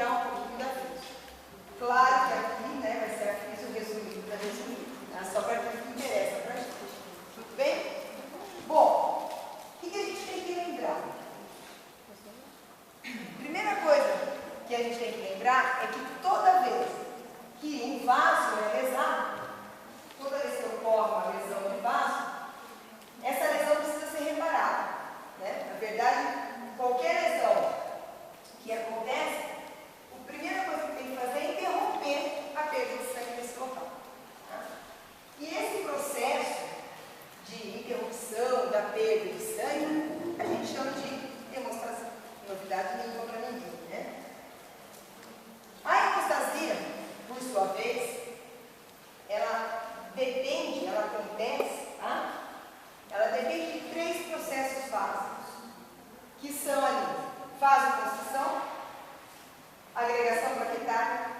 lembrar um pouquinho da física. Claro que aqui, né, vai ser a física resumida, tá? Só para quem interessa para a gente. Tudo bem? Bom, o que a gente tem que lembrar? Primeira coisa que a gente tem que lembrar é que toda vez que um vaso é lesado, toda vez que ocorre uma lesão de vaso, essa lesão precisa ser reparada, né? Na verdade, qualquer lesão que acontece, a primeira coisa que tem que fazer é interromper a perda de sangue nesse local. Tá? E esse processo de interrupção da perda de sangue, a gente chama de hemostasia. Novidade nenhuma para ninguém, né? A hemostasia, por sua vez, ela acontece, tá? Ela depende de 3 processos básicos, que são ali, vasoconstrição, agregação plaquetária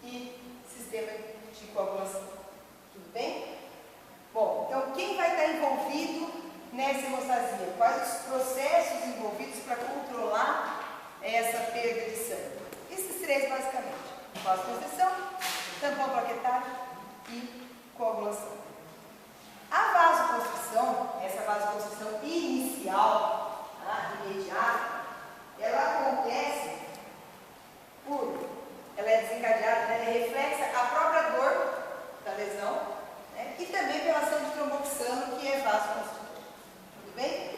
e sistema de coagulação. Tudo bem? Bom, então quem vai estar envolvido nessa hemostasia? Quais os processos envolvidos para controlar essa perda de sangue? Esses 3 basicamente: vasoconstrição, tampão plaquetário e coagulação. A vasoconstrição, essa vasoconstrição inicial, tá, imediata, ela acontece ela é desencadeada, né, é reflexa a própria dor da lesão, né, e também pela ação de tromboxano, que é vasoconstritor. Tudo bem?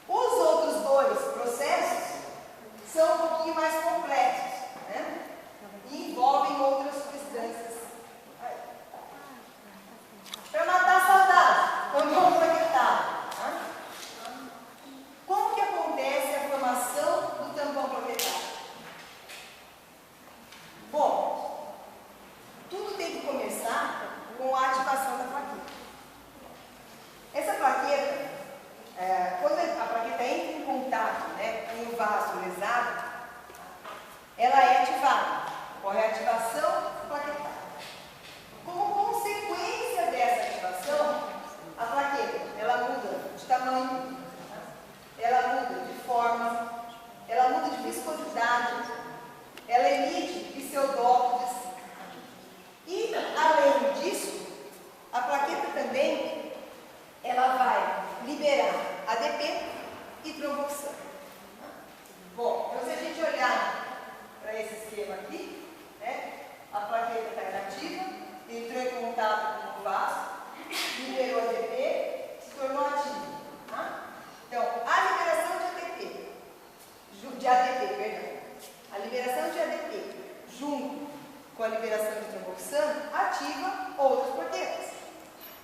Os outros 2 processos são um pouquinho mais complexos, né, e envolvem outras substâncias. Para matar a saudade, tampão plaquetário. Tá? Como que acontece a formação do tampão plaquetário? Bom, tudo tem que começar com a ativação da plaqueta. Essa plaqueta, quando a plaqueta entra em contato, né, com o vaso lesado, ela é ativada, ocorre a ativação plaquetária. Como consequência dessa ativação, a plaqueta, ela muda de tamanho, ela muda de forma, ela muda de viscosidade, ela emite pseudópodes. E, além disso, a plaqueta também, ela vai liberar ADP e tromboxano. Bom, então se a gente olhar para esse esquema aqui, né, a plaqueta está inativa, entrou em contato com o vaso, liberou ADP, se tornou ativa. Tá? Então, a liberação de ADP, a liberação de ADP junto com a liberação de tromboxano ativa outras plaquetas,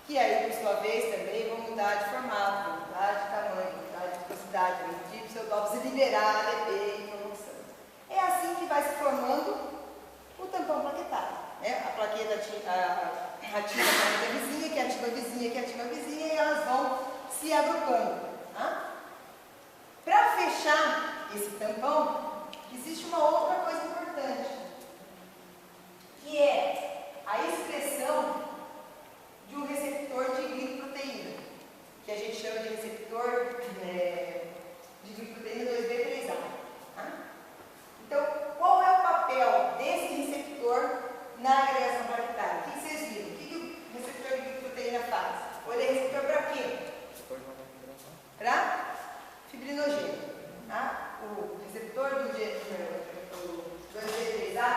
que aí, por sua vez, também vão mudar de formato, vão mudar de tamanho, vão mudar de viscosidade, vão emitir pseudópodes e liberar ADP e tromboxano. É assim que vai se formando o tampão plaquetário. Né? A plaqueta ativa a plaqueta vizinha, que ativa a vizinha, que ativa a vizinha, e elas vão se agrupando. Tá? Para fechar esse tampão, existe uma outra coisa importante, que é a expressão de um receptor de glicoproteína, que a gente chama de receptor de glicoproteína 2B3A. Tá? Então, qual é o papel desse receptor na agregação plaquetária? O que vocês viram? O que o receptor de glicoproteína faz? Ou ele é receptor para quê? Para fibrinogênio. Tá? O receptor do 2B3A,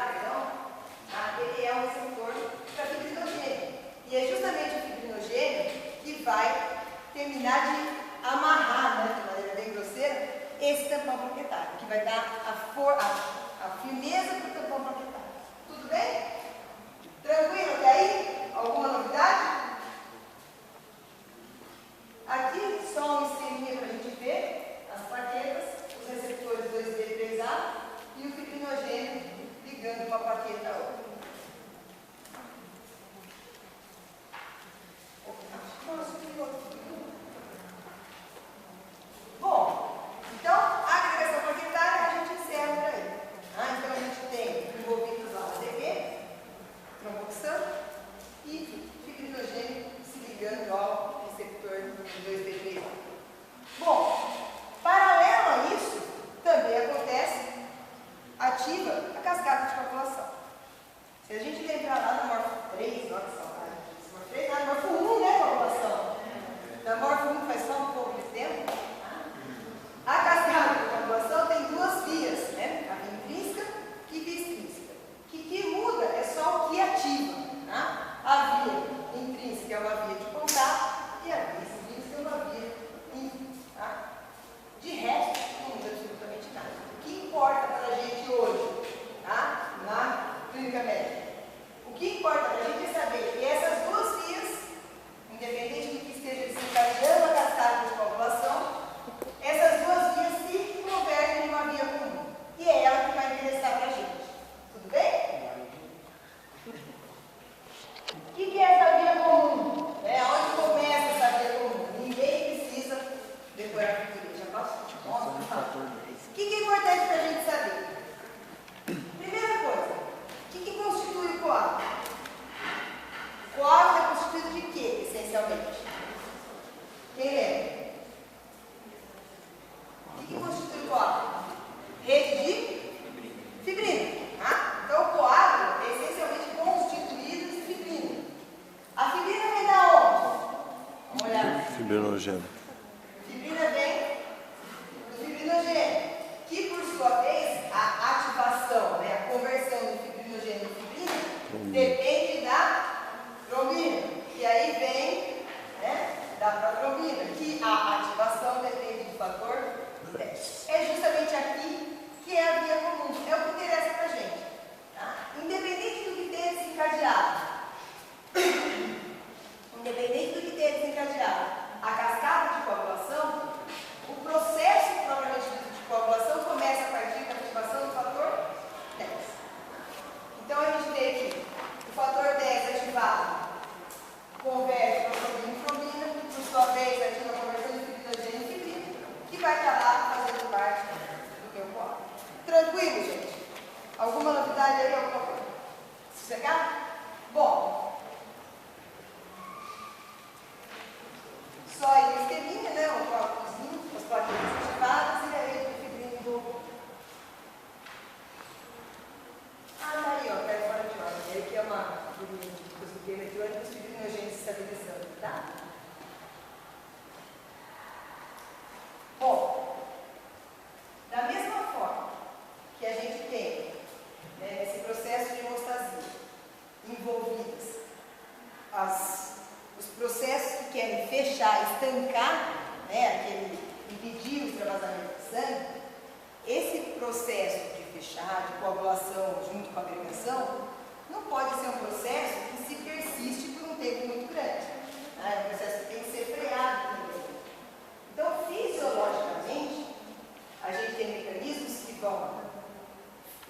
ele é um receptor para fibrinogênio. E é justamente o fibrinogênio que vai terminar de amarrar, né, de maneira bem grosseira, esse tampão plaquetário, que vai dar a firmeza para o tampão plaquetário. Tudo bem? Tranquilo até aí? Alguma novidade? Aqui só um esqueminha para a gente ver as plaquetas, os receptores 2B3A e o fibrinogênio ligando uma plaqueta a outra. Bom, então a agregação plaquetária a gente encerra por aí. Então a gente tem envolvidos lá ADP, tromboxano e fibrinogênio se ligando ao receptor 2B3A. ativa a cascata de coagulação. Se a gente lembrar lá no morfo 3, olha que saudade, morfo 3, no morfo 1, né, coagulação? Na morfo 1 faz só um pouco de tempo. A cascata de coagulação tem duas vias, né? A via intrínseca e via extrínseca. O que muda é só o que ativa. Tá? A via intrínseca é uma via de contato e a via extrínseca é uma via ínfima. Tá? De resto, não muda absolutamente nada. O que importa para a gente hoje, tá? Na clínica médica? O que importa para a gente é saber que essas duas vias, independente do que esteja desencadeando a cascata de coagulação, essas duas vias se convertem em uma via comum. E é ela que vai interessar para a gente. Tudo bem? O que é essa via comum? Onde começa essa via comum? Ninguém precisa decorar a figurinha. Já posso? O que é importante para a gente saber? Primeira coisa, o que constitui o coágulo? O coágulo é constituído de quê, essencialmente? Quem lembra? O que constitui o coágulo? Rede de fibrina. Tá? Então, o coágulo é essencialmente constituído de fibrina. A fibrina vem da onde? Vamos olhar. Fibrinogênio. Fibrina vem do fibrinogênio, que por sua vez, a ativação, né, a conversão do fibrinogênio em fibrina, depende da trombina. E aí vem, né, da trombina, que a ativação depende do fator 10. É justamente aqui que é a via comum, é o que interessa pra gente. Tá? Independente do que tenha desencadeado, a cascata de coagulação, o processo propriamente dito de coagulação começa a partir da ativação do fator 10. Então a gente tem aqui o fator 10 ativado, converte a trombina em trombina, por sua vez ativa a conversão de fibrinogênio em fibrina, que vai acabar fazendo parte do meu coágulo. Tranquilo, gente? Alguma novidade aí? Alguma coisa? Sossegado? Bom, só aí o esqueminha, né? O coágulozinho, as plaquetas ativadas e a rede de fibrina envolvida. Tá aí, ó, cai fora de ordem. Aí que é uma figurinha de dispositivo eletrônico, os fibrinogênios se estabilizando, tá? Bom, da mesma forma que a gente tem, né, nesse processo de hemostasia envolvidas os processos que querem fechar, estancar, né, impedir o extravasamento de sangue, esse processo de fechar, de coagulação junto com a agregação, não pode ser um processo que se persiste por um tempo muito grande. Né? É um processo que tem que ser freado também. Então, fisiologicamente, a gente tem mecanismos que vão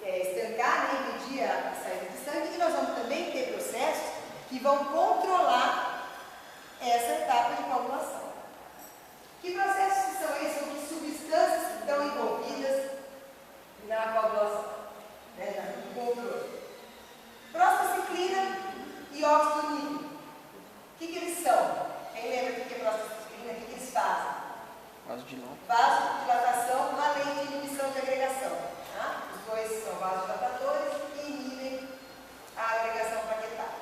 estancar, né, impedir a saída de sangue, e nós vamos também ter processos que vão controlar essa etapa de coagulação. Que processos são esses? São que substâncias que estão envolvidas na coagulação, né, no controle? Prostaciclina e óxido nítrico. O que eles são? Quem lembra o que é prostaciclina? O que eles fazem? Vasodilatação, além de inibição de agregação. Tá? Os dois são vasodilatadores e inibem a agregação plaquetária.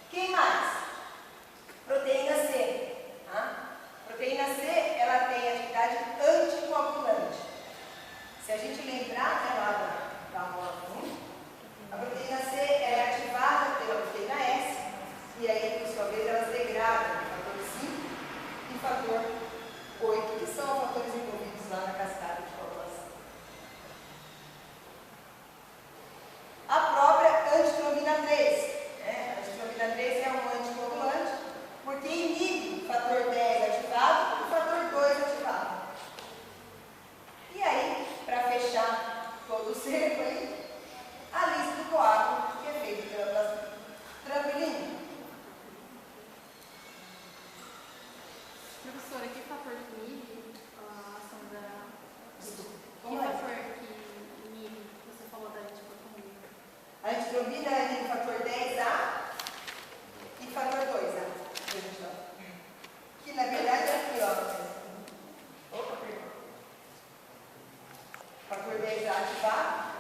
Quem mais? Proteína C. Tá? Proteína C, ela tem atividade anticoagulante. Se a gente lembrar, né, lá da morfo 1, a proteína C é ativada pela proteína S, e aí, por sua vez, elas degradam o fator 5 e fator 8, que são os fatores envolvidos lá na cascata de coagulação. A própria antitrombina 3. A antitrombina 3 é um anticoagulante, porque inibe o fator 10 ativado e o fator 2 ativado. E aí, para fechar todo o cerco aí, a lista do coágulo, que é feita pela tranquilinha. Professora, que fator que inibe a ação da... Como que é? fator que inibe? Você falou da anticoagulante. A antitrombina é o fator 10A e fator 2A. Que na verdade é aqui, ó. Opa, perdão. desativado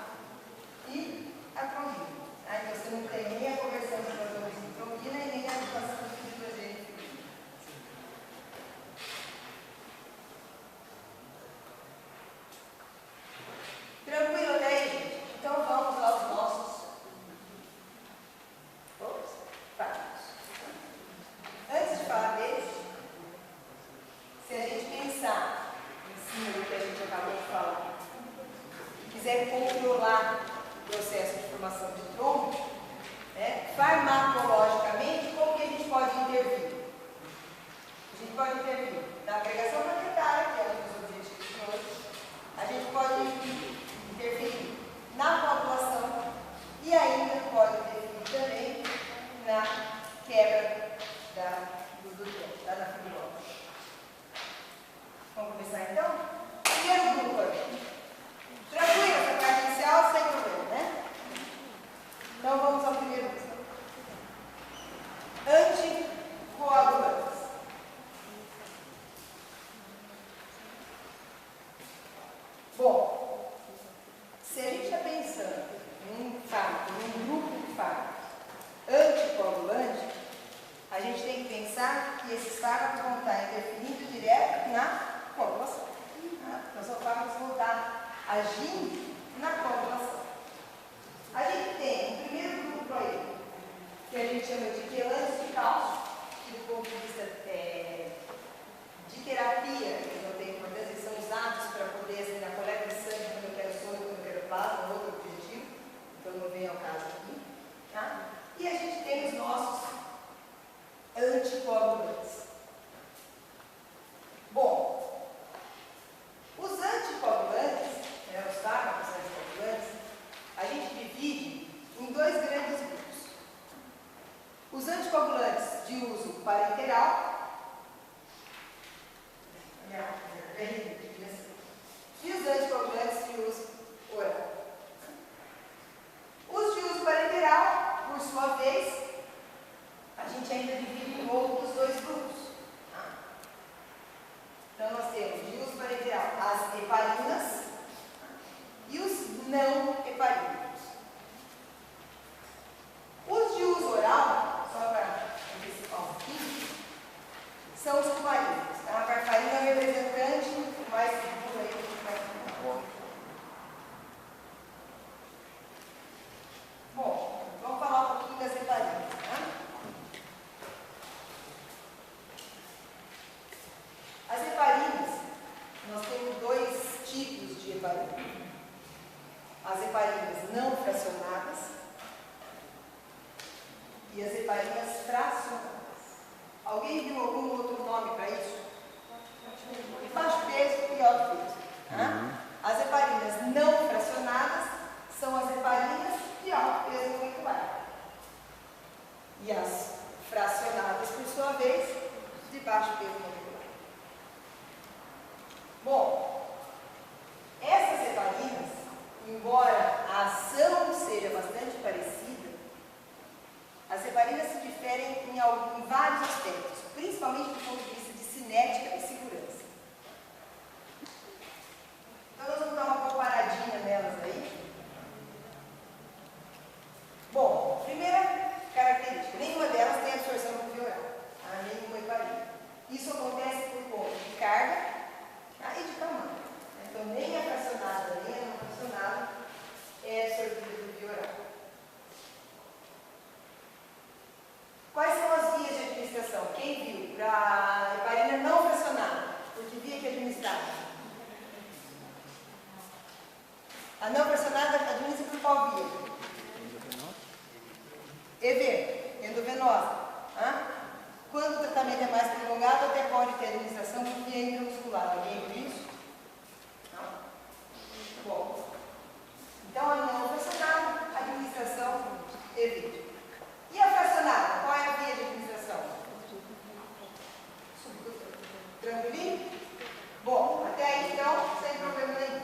e a trombina. Então você não tem nem a conversão de protones em trombina e nem a ativação de hidrogênio. Tranquilo até aí, gente? Então vamos aos nossos fatos. Antes de falar deles, se a gente pensar em cima do que a gente acabou de falar e quiser controlar o processo de formação de trombo, né, farmacologicamente, como que a gente pode intervir? A gente pode intervir na agregação plaquetária, que é um dos objetivos de hoje. A gente pode interferir na coagulação e ainda pode interferir também na quebra do tronco, da fibrose. Vamos começar então? Primeiro grupo aqui. Tranquilo, essa parte inicial sem problema, né? Então vamos ao primeiro grupo. Anticoagulantes. Bom, se a gente está pensando em um fármaco, em um grupo de fármacos anticoagulante, a gente tem que pensar que esses fármacos vão estar interferindo direto na coagulação. Então, são fármacos que vão estar agindo na coagulação. A gente tem um primeiro grupo aí, que a gente chama de quelantes de cálcio, que do ponto de vista de terapia, eles não têm importância, eles são usados para poder, assim, na coleta de sangue, quando eu quero soro, quando eu quero plasma, outro objetivo, então não vem ao caso aqui. Tá? E a gente tem os nossos anticoagulantes. Bom, os anticoagulantes, os fármacos anticoagulantes, a gente divide em dois grandes grupos. Os anticoagulantes de uso parenteral e os anticoagulantes de uso oral. Os de uso parenteral, por sua vez, a gente ainda divide em outros dois grupos. Então, nós temos de uso parenteral as heparinas e os não heparinos. Os de uso oral, só para antecipar um pouquinho, são os cuparinos. A varfarina é o representante mais seguro aí que a gente vai falar. Bom, vamos falar um pouquinho das heparinas. Tá? As heparinas, nós temos dois tipos de heparina. As heparinas não fracionadas e as heparinas fracionadas. Alguém viu algum outro nome para isso? Baixo peso e alto peso. As heparinas não fracionadas são as heparinas de alto peso molecular. E as fracionadas, por sua vez, de baixo peso molecular. Bom, essas heparinas, embora a ação seja bastante parecida, as heparinas se diferem em vários aspectos, principalmente do ponto de vista de cinética e segurança. Então, nós vamos dar uma comparadinha nelas aí. Bom, primeira característica, nenhuma delas tem absorção por via oral, nenhuma heparina. Isso acontece por conta de carga e de tamanho. Então, nem a fracionada, nem a não fracionada é absorvida por via oral. Quais são as vias de administração? Quem viu? Para a heparina não fracionada, por que via que administrava? A não fracionada administra por qual via? EV, endovenosa. Quando o tratamento é mais prolongado, até pode ter administração por via intramuscular. Alguém viu isso? Não? Bom, então a não fracionada, administração EV. E a fracionada? Qual é a via de administração? Tranquilinho? Bom, até aí então, sem problema nenhum.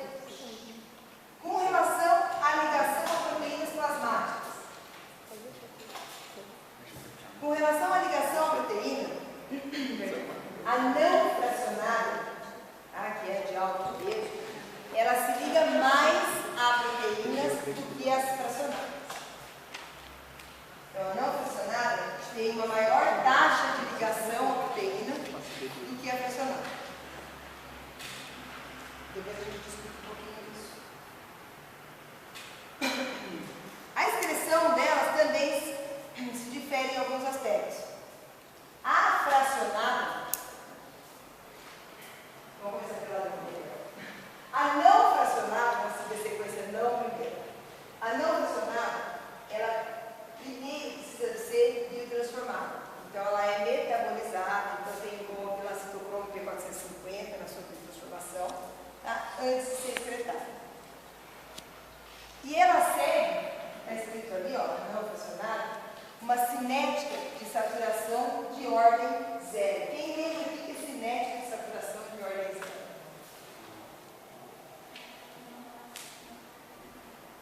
Com relação à ligação a proteínas plasmáticas. Com relação à ligação à proteína, a não fracionada, que é de alto peso, ela se liga mais do que as fracionadas. Então, a não fracionada tem uma maior taxa de ligação à proteína do que a fracionada. Depois a gente discute um pouquinho isso. A excreção delas também se difere em alguns aspectos. A fracionada, vamos começar pela primeira. A não fracionada, vamos seguir a sequência não primeiro. A não fracionada, ela primeiro precisa ser biotransformada. Então ela é metabolizada, então tem envolve lá citocromo P450 na sua biotransformação, tá? Antes de ser excretada. E ela segue, está escrito ali, ó, não fracionada, uma cinética de saturação de ordem zero. Quem lembra o que é cinética de saturação de ordem zero?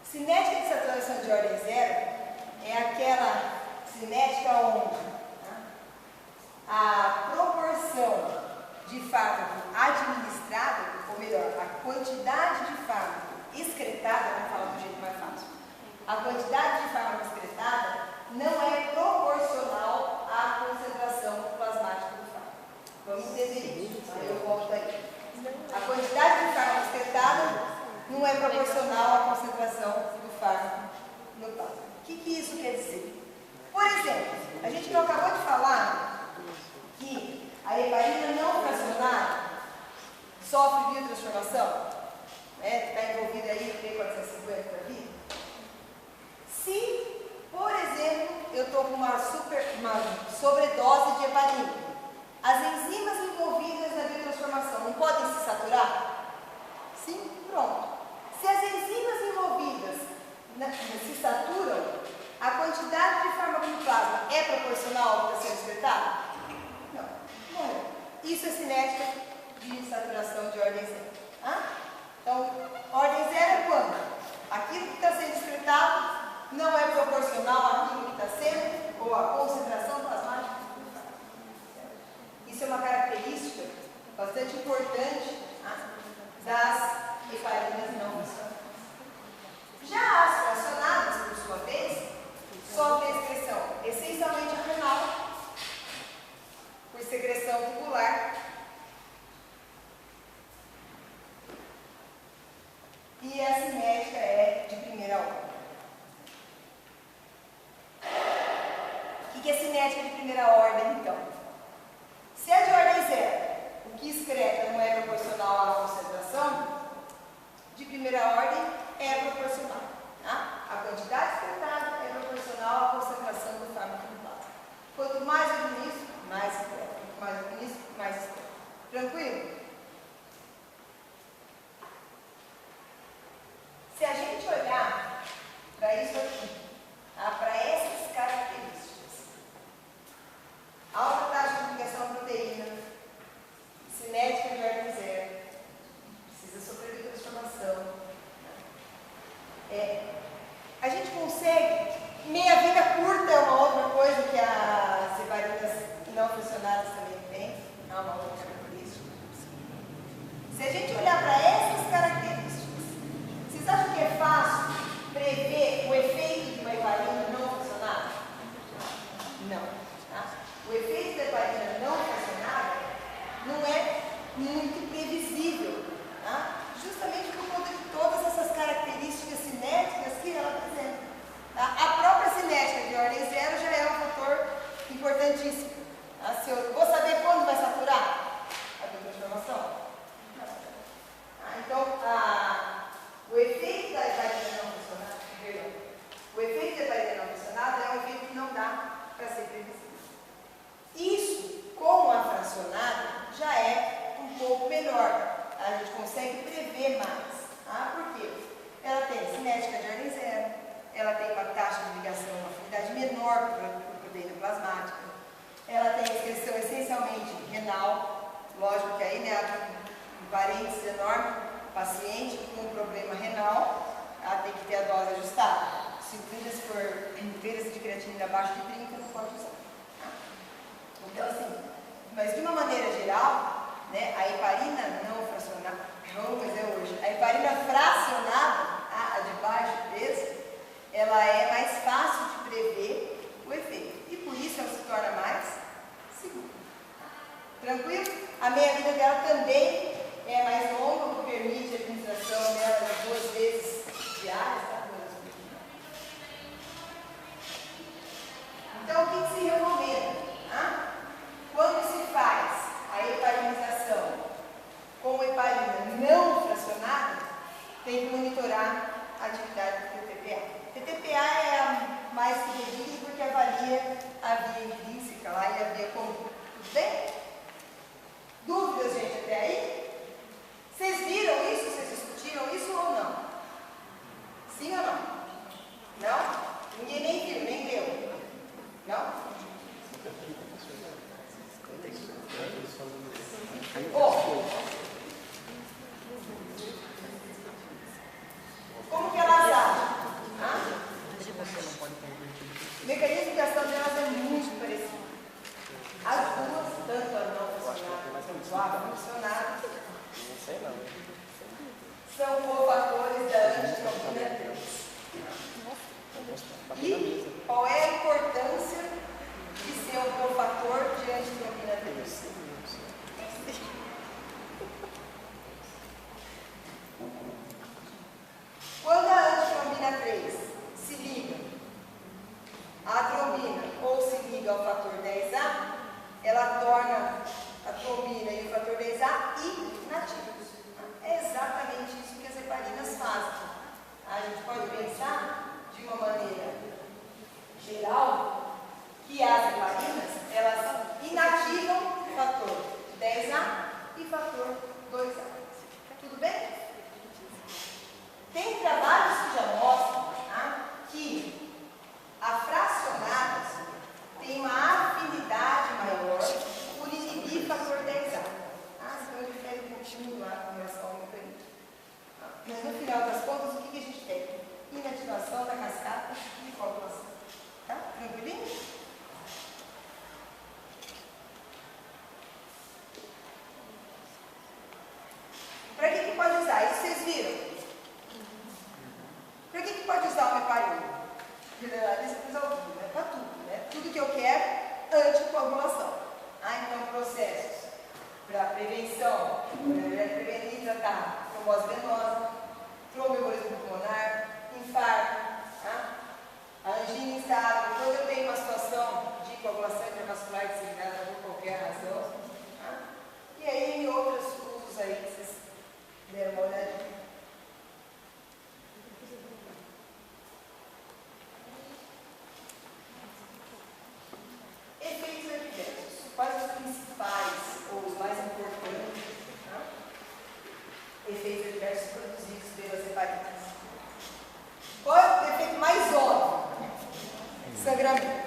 Cinética de saturação de ordem zero é aquela cinética onde a proporção de fármaco administrado, ou melhor, a quantidade de fármaco excretada, vamos falar do jeito mais fácil, a quantidade de fármaco excretada não é proporcional à concentração plasmática do fármaco. Vamos entender isso, aí eu volto aí. A quantidade de fármaco excretada não é proporcional à concentração do fármaco no plasma. O que isso quer dizer? Por exemplo, a gente não acabou de falar que a heparina não fracionada sofre biotransformação? Está envolvida aí no P450 da vida? Se, por exemplo, eu estou com uma sobredose de heparina, as enzimas envolvidas na biotransformação não podem se saturar? Sim? Pronto. Se as enzimas envolvidas se saturam, a quantidade de fármaco no plasma é proporcional ao que está sendo excretado? Não. Não é. Isso é cinética de saturação de ordem zero. Então, ordem zero é quando aquilo que está sendo excretado não é proporcional àquilo que está sendo, ou à concentração plasmática do fármaco. Isso é uma característica bastante importante das heparinas não fracionadas. Já as fracionadas, por sua vez, sofrem a excreção essencialmente renal, por secreção tubular, e a cinética é de primeira ordem. O que é cinética de primeira ordem, então? Se é de ordem zero, o que excreta não é proporcional à concentração, de primeira ordem é proporcional. A quantidade excretada é proporcional à concentração do fármaco no plasma. Quanto mais organismo, mais excreta. Quanto mais organismo, mais excreta. Tranquilo? Se a gente olhar para isso aqui, para essas características, alta taxa de ligação à proteína, cinética de ordem zero, precisa sofrer de transformação, a gente consegue, meia vida curta é uma outra coisa que as heparinas não fracionadas também têm, é uma outra característica. Se a gente olhar para essas características, vocês acham que é fácil prever o efeito de uma heparina não fracionada? Não. O efeito da heparina não fracionada não é muito previsível, justamente por conta de todas essas características cinéticas que ela apresenta. A própria cinética de ordem zero já é um fator importantíssimo. Se eu vou saber quando vai saturar a biotransformação? Então, o efeito da heparina não fracionada, o efeito da heparina não fracionada é um efeito que não dá para ser previsível. Isso, com a fracionada, já é um pouco melhor. A gente consegue prever mais. Por quê? Ela tem cinética de ordem zero, ela tem uma taxa de ligação, uma afinidade menor para a proteína plasmática, ela tem excreção essencialmente renal, lógico que aí, um parênteses enorme, paciente com um problema renal, ela tem que ter a dose ajustada. Se for índice de creatinina abaixo de 30, não pode usar. Então, assim, mas de uma maneira geral, a heparina não fracionada, a heparina fracionada, a de baixo peso, também é mais longa, o que permite a administração dela 2 vezes diárias, tá? Então, o que se recomenda? Tá? Quando se faz a heparinização com heparina não fracionada, tem que monitorar a atividade do TTPA. TTPA é a mais fidedigna porque avalia a via intrínseca lá e a via comum. Tudo bem? Dúvidas, gente, até aí? Vocês viram isso? Vocês discutiram isso ou não? Sim ou não? Não? Ninguém nem viu, nem leu. Não? Como que elas agem? O mecanismo de ação delas é muito parecido. As duas, tanto a não funcionada quanto a funcionada, são cofatores da antitrombina 3. E qual é a importância de ser um cofator de antitrombina 3? Quando a antitrombina 3 se liga à trombina ou se liga ao fator 10A, ela torna a trombina e o fator 10A inativos. É exatamente isso que as heparinas fazem. A gente pode pensar de uma maneira geral que as heparinas, elas inativam o fator 10A e fator 2A. Tudo bem? Tem trabalhos que já mostram que a fracionada tem uma afinidade maior por inibir fator 10A. Então ele difere um pouquinho lá com relação ao mecanismo. Mas no final das contas, o que a gente tem? Inativação da cascata de coagulação. Tá? Tranquilinho? Para que pode usar? Isso vocês viram? Para que pode usar uma heparina? Generaliza para os alunos, né? Para tudo, né? Tudo que eu quero, anticoagulação. Então processos para prevenção, prevenir e tratar trombose venosa, tromboembolismo pulmonar, infarto, a angina instável, quando eu tenho uma situação de coagulação intravascular disseminada por qualquer razão, e aí em outros usos aí que vocês deram uma olhadinha. Efeitos adversos. Quais os principais ou os mais importantes efeitos adversos produzidos pelas heparinas? Qual é o efeito mais óbvio? Sangramento.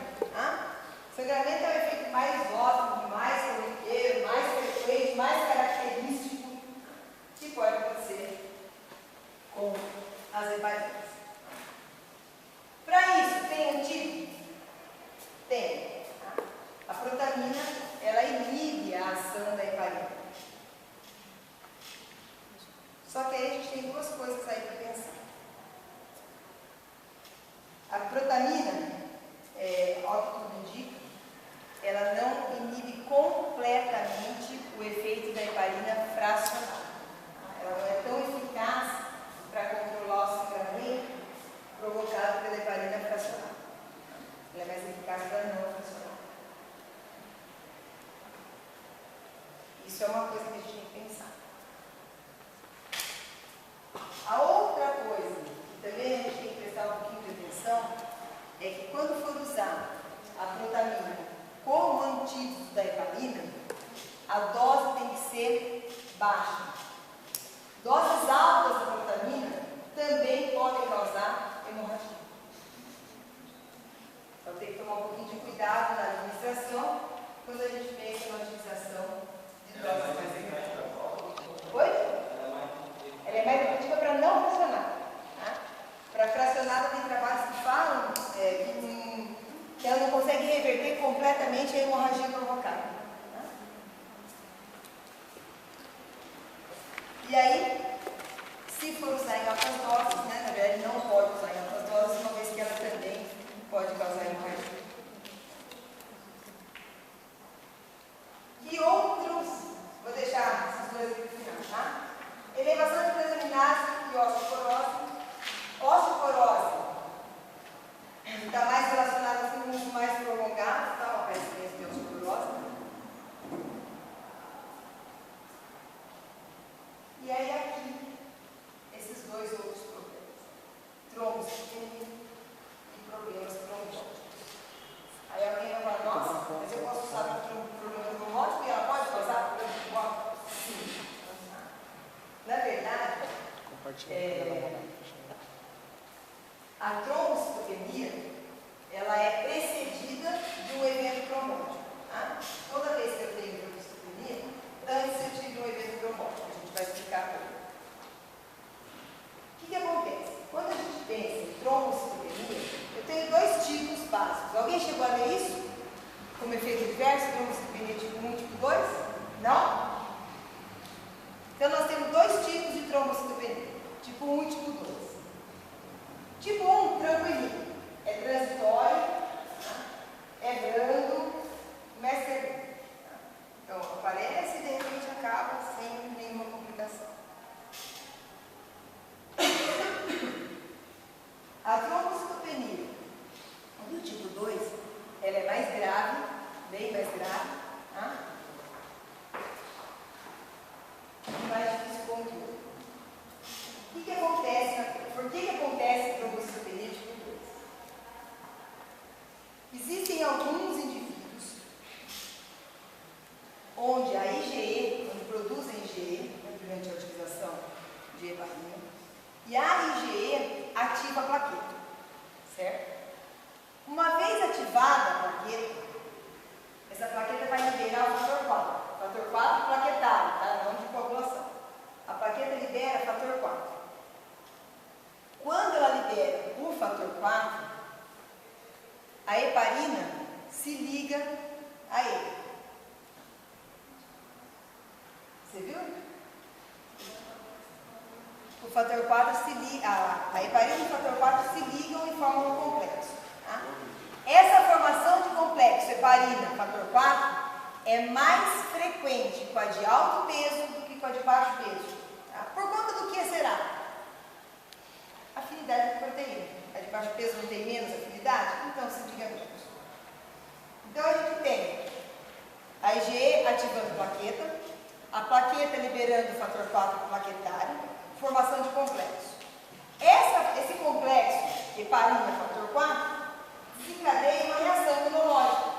Sangramento é o efeito mais óbvio, mais corriqueiro, mais frequente, mais característico que pode acontecer com as heparinas. Para isso, tem antídoto? Tem. A protamina, ela inibe a ação da heparina. Só que aí a gente tem 2 coisas aí para pensar. A protamina, ao que tudo indica, ela não inibe completamente o efeito da heparina fracionada. Ela não é tão eficaz para controlar o sangramento provocado pela heparina fracionada. Ela é mais eficaz para não fracionada. Isso é uma coisa que a gente tem que pensar. A outra coisa que também a gente tem que prestar um pouquinho de atenção é que quando for usar a protamina como antídoto da heparina, a dose tem que ser baixa. Doses altas da protamina também podem causar hemorragia. Então tem que tomar um pouquinho de cuidado na administração quando a gente pensa na utilização de doses mais elevadas. Oi? Ela é mais efetiva para não fracionar. Para fracionada tem trabalhos que falam que ela não consegue reverter completamente a hemorragia provocada. E aí, se for usar em altas doses, na verdade não pode usar em altas doses, uma vez que ela também pode causar hemorragia. E outros, vou deixar esses A trombocitopenia, ela é precedida de um evento trombótico. Tá? Toda vez que eu tenho trombocitopenia, antes eu tive um evento trombótico. A gente vai explicar agora. O que acontece? Quando a gente pensa em trombocitopenia, eu tenho dois tipos básicos. Alguém chegou a ler isso? Como efeito diverso, trombocitopenia tipo 1 e tipo 2? Não? Então nós temos dois tipos de trombocitopenia, tipo 1 e tipo 2. Tipo 1, tranquilinho, é transitório, é brando, começa a ser. Então aparece e de repente acaba sem nenhuma complicação. A trombocitopenia do tipo 2, ela é mais grave, bem mais grave, tá? E mais difícil de controle. O que acontece? Por que acontece trombocitopenia tipo 2? Existem alguns indivíduos onde a IgE, onde produzem IgE, durante a utilização de heparina, e a IgE ativa a plaqueta, certo? Uma vez ativada a plaqueta, essa plaqueta vai liberar o fator 4. Fator 4 plaquetário, tá? Não de coagulação. A plaqueta libera fator 4. Quando ela libera o fator 4, a heparina se liga a ele. Você viu? O fator 4 se liga, a heparina e o fator 4 se ligam e formam um complexo. Tá? Essa formação de complexo heparina-fator 4 é mais frequente com a de alto peso do que com a de baixo peso. Tá? Por conta do que será? Afinidade de proteína. A de baixo peso não tem menos afinidade? Então se diga menos. Então a gente tem a IgE ativando plaqueta, a plaqueta liberando o fator 4 plaquetário, formação de complexo. Esse complexo, heparina fator 4, desencadeia uma reação imunológica.